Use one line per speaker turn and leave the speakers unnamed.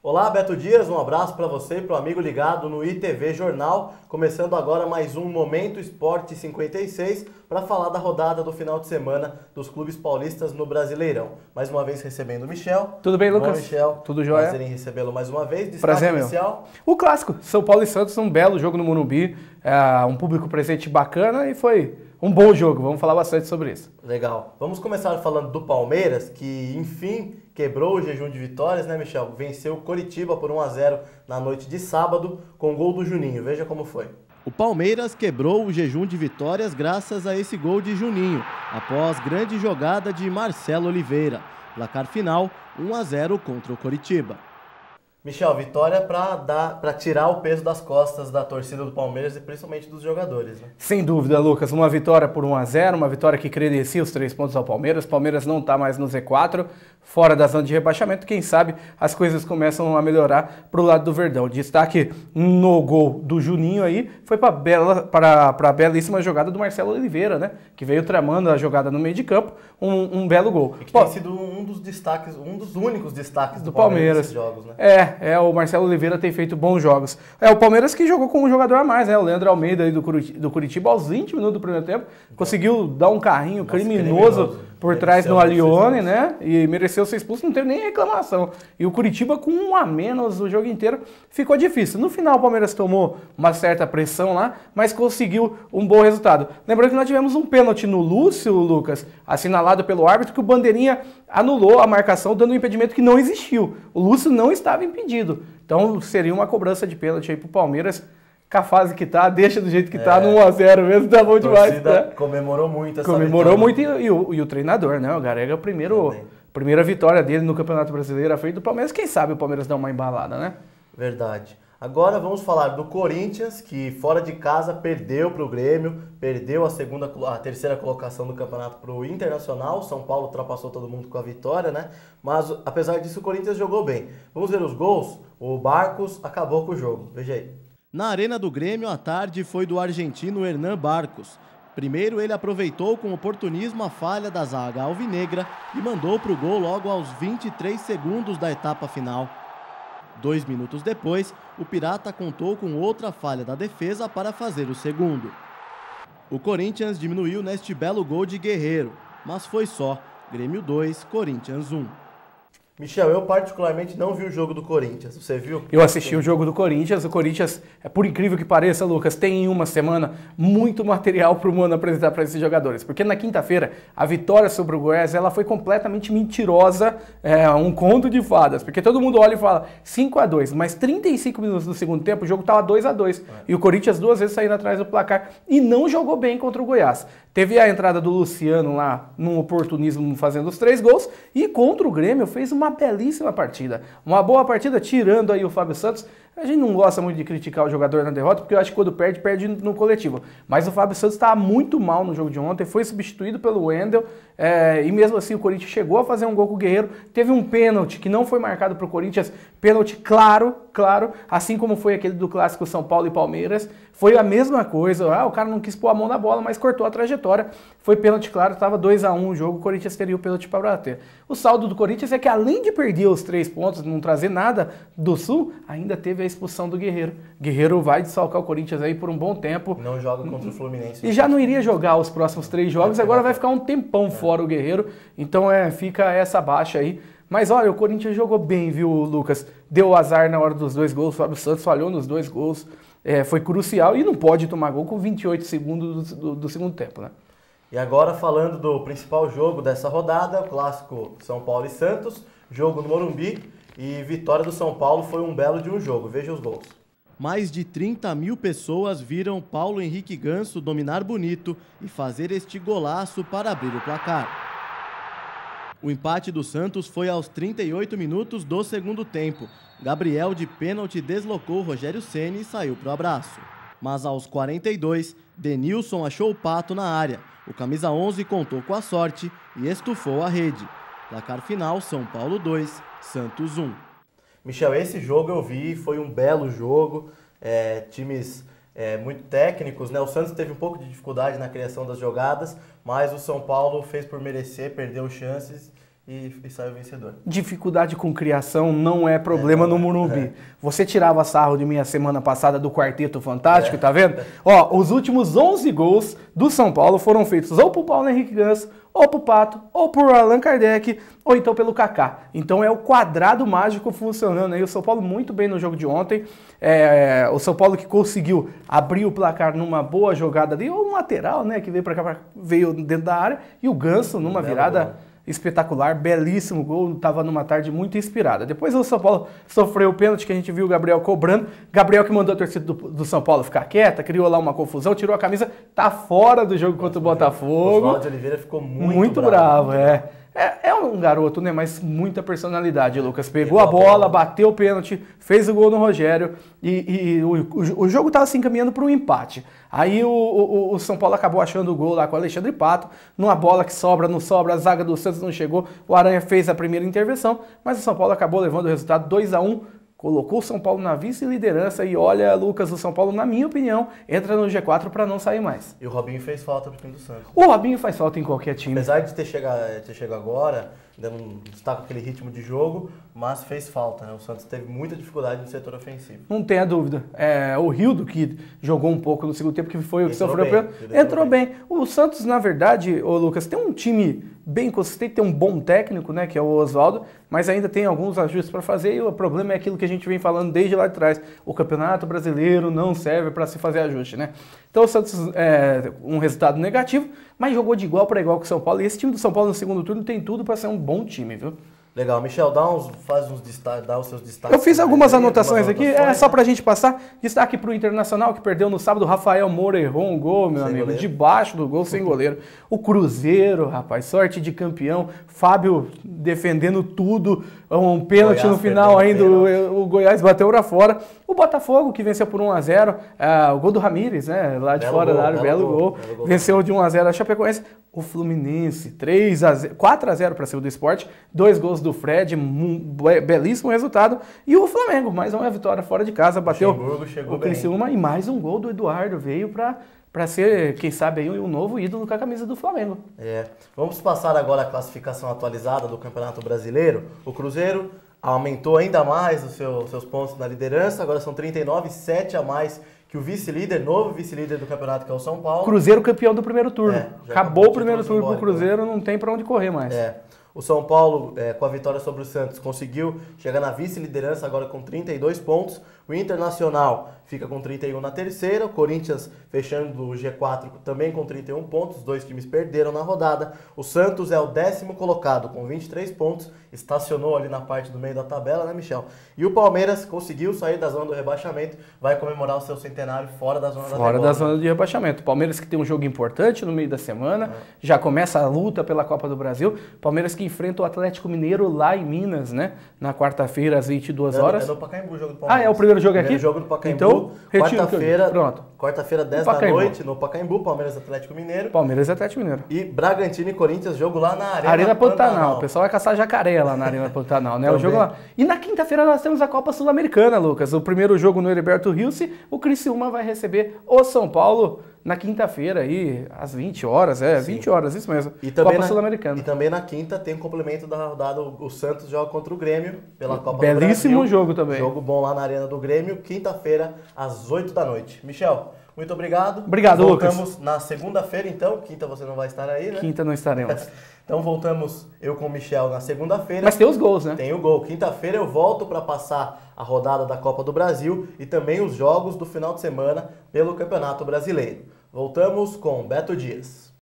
Olá, Beto Dias, um abraço para você e para o amigo ligado no ITV Jornal. Começando agora mais um Momento Esporte 56 para falar da rodada do final de semana dos clubes paulistas no Brasileirão. Mais uma vez recebendo o Michel.
Tudo bem, Lucas?
Bom, Michel.
Tudo jóia?
Prazer em recebê-lo mais uma vez. Destaque
Prazer,
inicial.
O clássico, São Paulo e Santos, um belo jogo no Morumbi, um público presente bacana e foi um bom jogo. Vamos falar bastante sobre isso.
Legal. Vamos começar falando do Palmeiras, que enfim quebrou o jejum de vitórias, né, Michel? Venceu o Coritiba por 1-0 na noite de sábado com o gol do Juninho. Veja como foi.
O Palmeiras quebrou o jejum de vitórias graças a esse gol de Juninho, após grande jogada de Marcelo Oliveira. Placar final, 1-0 contra o Coritiba.
Michel, vitória para tirar o peso das costas da torcida do Palmeiras e principalmente dos jogadores, né?
Sem dúvida, Lucas. Uma vitória por 1-0, uma vitória que credencia os 3 pontos ao Palmeiras. O Palmeiras não está mais no Z4, fora da zona de rebaixamento. Quem sabe as coisas começam a melhorar para o lado do Verdão. Destaque no gol do Juninho aí foi para a belíssima jogada do Marcelo Oliveira, né? Que veio tramando a jogada no meio de campo. Um belo gol.
E que tem sido um dos destaques, um dos únicos destaques do Palmeiras nesses jogos, né?
O Marcelo Oliveira tem feito bons jogos. O Palmeiras que jogou com um jogador a mais, né? O Leandro Almeida aí do Curitiba, aos 20 minutos do primeiro tempo, conseguiu dar um carrinho criminoso por trás no Alione, né? E mereceu ser expulso, não teve nem reclamação. E o Curitiba com 1 a menos o jogo inteiro ficou difícil. No final o Palmeiras tomou uma certa pressão lá, mas conseguiu um bom resultado. Lembrando que nós tivemos um pênalti no Lúcio, Lucas, assinalado pelo árbitro, que o bandeirinha anulou a marcação, dando um impedimento que não existiu. O Lúcio não estava impedido. Então seria uma cobrança de pênalti aí pro Palmeiras. Com a fase que tá, deixa do jeito que tá, no 1-0 mesmo, tá bom demais. Né?
Comemorou muito essa
Comemorou
vitória.
Muito e o treinador, né? O Garega, primeira vitória dele no Campeonato Brasileiro à frente do Palmeiras. Quem sabe o Palmeiras dá uma embalada, né?
Verdade. Agora vamos falar do Corinthians, que fora de casa perdeu para o Grêmio, perdeu a terceira colocação do campeonato para o Internacional. O São Paulo ultrapassou todo mundo com a vitória, né? Mas apesar disso o Corinthians jogou bem. Vamos ver os gols? O Barcos acabou com o jogo. Veja aí.
Na Arena do Grêmio, a tarde foi do argentino Hernan Barcos. Primeiro, ele aproveitou com oportunismo a falha da zaga alvinegra e mandou para o gol logo aos 23 segundos da etapa final. 2 minutos depois, o Pirata contou com outra falha da defesa para fazer o segundo. O Corinthians diminuiu neste belo gol de Guerreiro, mas foi só. Grêmio 2, Corinthians 1.
Michel, eu particularmente não vi o jogo do Corinthians. Você viu?
Eu assisti o jogo do Corinthians. O Corinthians, por incrível que pareça, Lucas, tem em uma semana muito material para o Mano apresentar para esses jogadores. Porque na quinta-feira, a vitória sobre o Goiás, ela foi completamente mentirosa, um conto de fadas. Porque todo mundo olha e fala 5-2, mas 35 minutos do segundo tempo, o jogo estava 2-2. E o Corinthians 2 vezes saindo atrás do placar e não jogou bem contra o Goiás. Teve a entrada do Luciano lá, num oportunismo, fazendo os 3 gols. E contra o Grêmio, fez uma belíssima partida. Uma boa partida, tirando aí o Fábio Santos. A gente não gosta muito de criticar o jogador na derrota, porque eu acho que quando perde, perde no coletivo. Mas o Fábio Santos estava muito mal no jogo de ontem, foi substituído pelo Wendel, e mesmo assim o Corinthians chegou a fazer um gol com o Guerreiro. Teve um pênalti que não foi marcado para o Corinthians, pênalti claro, assim como foi aquele do clássico São Paulo e Palmeiras. Foi a mesma coisa, o cara não quis pôr a mão na bola, mas cortou a trajetória. Foi pênalti claro, estava 2-1 o jogo, o Corinthians teria o pênalti para bater. O saldo do Corinthians é que além de perder os 3 pontos, não trazer nada do Sul, ainda teve a expulsão do Guerreiro. Guerreiro vai desfalcar o Corinthians aí por um bom tempo.
Não joga contra o Fluminense.
E já não iria jogar os próximos 3 jogos, agora vai ficar um tempão fora o Guerreiro. Então fica essa baixa aí. Mas olha, o Corinthians jogou bem, viu, Lucas? Deu azar na hora dos 2 gols, o Fábio Santos falhou nos 2 gols. Foi crucial e não pode tomar gol com 28 segundos do segundo tempo, né?
E agora falando do principal jogo dessa rodada, o clássico São Paulo e Santos, jogo no Morumbi, e vitória do São Paulo foi um belo de um jogo. Veja os gols.
Mais de 30 mil pessoas viram Paulo Henrique Ganso dominar bonito e fazer este golaço para abrir o placar. O empate do Santos foi aos 38 minutos do segundo tempo. Gabriel de pênalti deslocou Rogério Ceni e saiu para o abraço. Mas aos 42, Denilson achou o pato na área. O camisa 11 contou com a sorte e estufou a rede. Placar final, São Paulo 2, Santos 1.
Michel, esse jogo eu vi, foi um belo jogo, times muito técnicos, né? O Santos teve um pouco de dificuldade na criação das jogadas, mas o São Paulo fez por merecer, perdeu chances e saiu vencedor.
Dificuldade com criação não é problema no Morumbi. Você tirava sarro de mim a semana passada do Quarteto Fantástico, tá vendo? Ó, os últimos 11 gols do São Paulo foram feitos ou pro Paulo Henrique Ganso, ou pro Pato, ou por Allan Kardec, ou então pelo Kaká. Então é o quadrado mágico funcionando aí. O São Paulo muito bem no jogo de ontem. O São Paulo que conseguiu abrir o placar numa boa jogada ali, ou um lateral, né, que veio pra cá, veio dentro da área, e o Ganso numa virada espetacular, belíssimo gol, estava numa tarde muito inspirada. Depois o São Paulo sofreu o pênalti que a gente viu o Gabriel cobrando. Gabriel que mandou a torcida do São Paulo ficar quieta, criou lá uma confusão, tirou a camisa, tá fora do jogo contra o Botafogo. O
Oswaldo de Oliveira ficou muito
bravo. É um garoto, né? Mas muita personalidade, Lucas. Pegou a bola, bateu o pênalti, fez o gol no Rogério e o jogo estava se encaminhando para um empate. Aí o São Paulo acabou achando o gol lá com o Alexandre Pato, numa bola que sobra, não sobra, a zaga do Santos não chegou, o Aranha fez a primeira intervenção, mas o São Paulo acabou levando o resultado 2-1, colocou o São Paulo na vice-liderança e olha, Lucas, o São Paulo, na minha opinião, entra no G4 para não sair mais.
E o Robinho fez falta pro time do Santos.
O Robinho faz falta em qualquer time.
Apesar de ter chegado agora, ainda não está com aquele ritmo de jogo, mas fez falta, né? O Santos teve muita dificuldade no setor ofensivo.
Não tenha dúvida. O Rildo, que jogou um pouco no segundo tempo, que foi o que sofreu pelo... Entrou bem. O Santos, na verdade, ô Lucas, tem um time bem consistente, tem um bom técnico, né, que é o Oswaldo, mas ainda tem alguns ajustes para fazer e o problema é aquilo que a gente vem falando desde lá de trás. O Campeonato Brasileiro não serve para se fazer ajuste, né? Então o Santos, um resultado negativo, mas jogou de igual para igual com o São Paulo e esse time do São Paulo no segundo turno tem tudo para ser um bom time, viu?
Legal, Michel, dá os seus destaques.
Eu fiz algumas anotações aqui, só pra gente passar. Destaque pro Internacional, que perdeu no sábado. Rafael Moura errou um gol, meu amigo, goleiro. Debaixo do gol, sem goleiro. O Cruzeiro, rapaz, sorte de campeão. Fábio defendendo tudo. Um pênalti no final ainda, o Goiás bateu pra fora. O Botafogo, que venceu por 1-0. O gol do Ramírez, né, lá de fora da área, belo gol. Venceu de 1-0 a Chapecoense. O Fluminense, 4-0 para cima do Sport, 2 gols do Fred, belíssimo resultado. E o Flamengo, mais uma vitória fora de casa, bateu o Criciúma e mais um gol do Eduardo, veio para ser, quem sabe, aí, um novo ídolo com a camisa do Flamengo.
Vamos passar agora a classificação atualizada do Campeonato Brasileiro. O Cruzeiro aumentou ainda mais os seus pontos na liderança, agora são 39, 7 a mais que o vice-líder, novo vice-líder do campeonato, que é o São Paulo.
Cruzeiro campeão do primeiro turno. Acabou o primeiro turno pro Cruzeiro, não tem para onde correr mais.
O São Paulo, com a vitória sobre o Santos, conseguiu chegar na vice-liderança agora com 32 pontos. O Internacional fica com 31 na terceira. O Corinthians fechando o G4 também com 31 pontos. Os dois times perderam na rodada. O Santos é o 10º colocado com 23 pontos. Estacionou ali na parte do meio da tabela, né, Michel? E o Palmeiras conseguiu sair da zona do rebaixamento. Vai comemorar o seu centenário fora da zona
da zona de rebaixamento. Palmeiras que tem um jogo importante no meio da semana. Já começa a luta pela Copa do Brasil. Palmeiras que enfrenta o Atlético Mineiro lá em Minas, né? Na quarta-feira, às 22 horas.
É no Pacaembu o jogo do Palmeiras.
É o primeiro jogo aqui?
Primeiro jogo do Pacaembu.
Então,
quarta-feira, 10 da noite, no Pacaembu, Palmeiras Atlético Mineiro.
Palmeiras e Atlético Mineiro.
E Bragantino e Corinthians, jogo lá na
Arena Pantanal. O pessoal vai caçar jacaré lá na Arena Pantanal, né? O jogo lá. E na quinta-feira nós temos a Copa Sul-Americana, Lucas. O primeiro jogo no Heriberto Rilse, o Criciúma vai receber o São Paulo na quinta-feira aí, às 20 horas, 20 horas, isso mesmo.
E também
Copa Sul-Americana.
E também na quinta tem um complemento da rodada, o Santos joga contra o Grêmio pela Copa do
Belíssimo
Brasil.
Jogo também.
Jogo bom lá na Arena do Grêmio, quinta-feira, às 8 da noite. Michel, muito obrigado.
Obrigado, Lucas.
Voltamos na segunda-feira, então. Quinta você não vai estar aí, né?
Quinta não estaremos.
Então voltamos eu com o Michel na segunda-feira.
Mas tem os gols, né?
Tem o gol. Quinta-feira eu volto para passar a rodada da Copa do Brasil e também os jogos do final de semana pelo Campeonato Brasileiro. Voltamos com Beto Dias.